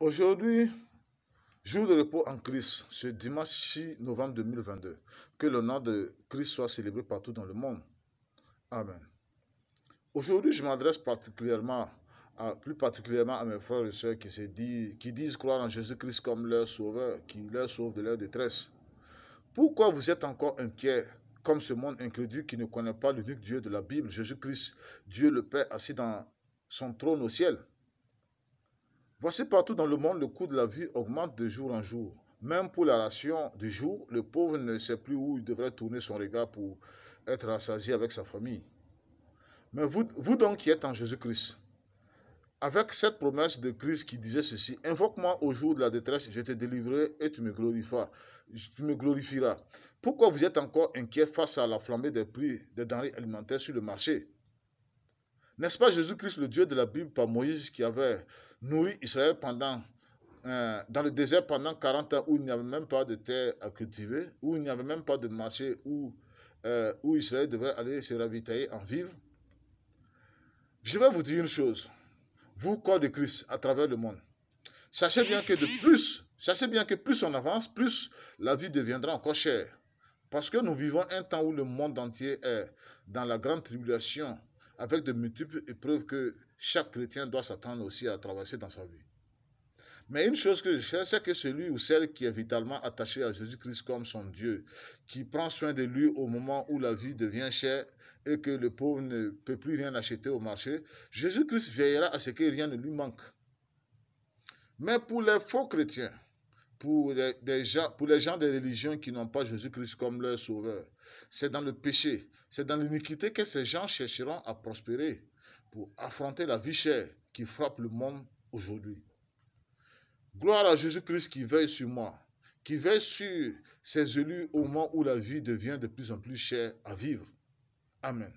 Aujourd'hui, jour de repos en Christ, ce dimanche 6 novembre 2022, que le nom de Christ soit célébré partout dans le monde. Amen. Aujourd'hui, je m'adresse plus particulièrement à mes frères et sœurs qui disent croire en Jésus-Christ comme leur sauveur, qui leur sauve de leur détresse. Pourquoi vous êtes encore inquiets comme ce monde incrédule qui ne connaît pas l'unique Dieu de la Bible, Jésus-Christ, Dieu le Père assis dans son trône au ciel? Voici partout dans le monde, le coût de la vie augmente de jour en jour. Même pour la ration du jour, le pauvre ne sait plus où il devrait tourner son regard pour être rassasié avec sa famille. Mais vous donc qui êtes en Jésus-Christ, avec cette promesse de Christ qui disait ceci: « Invoque-moi au jour de la détresse, je te délivrerai et tu me glorifieras. » Pourquoi vous êtes encore inquiet face à la flambée des prix des denrées alimentaires sur le marché? N'est-ce pas Jésus-Christ, le Dieu de la Bible, par Moïse, qui avait nourri Israël dans le désert pendant 40 ans, où il n'y avait même pas de terre à cultiver, où il n'y avait même pas de marché où Israël devrait aller se ravitailler en vivre? Je vais vous dire une chose, vous, corps de Christ, à travers le monde, sachez bien que plus on avance, plus la vie deviendra encore chère. Parce que nous vivons un temps où le monde entier est dans la grande tribulation, avec de multiples épreuves que chaque chrétien doit s'attendre aussi à traverser dans sa vie. Mais une chose que je sais, c'est que celui ou celle qui est vitalement attaché à Jésus-Christ comme son Dieu, qui prend soin de lui au moment où la vie devient chère et que le pauvre ne peut plus rien acheter au marché, Jésus-Christ veillera à ce que rien ne lui manque. Mais pour les faux chrétiens, pour les gens des religions qui n'ont pas Jésus-Christ comme leur sauveur, c'est dans le péché, c'est dans l'iniquité que ces gens chercheront à prospérer pour affronter la vie chère qui frappe le monde aujourd'hui. Gloire à Jésus-Christ qui veille sur moi, qui veille sur ses élus au moment où la vie devient de plus en plus chère à vivre. Amen.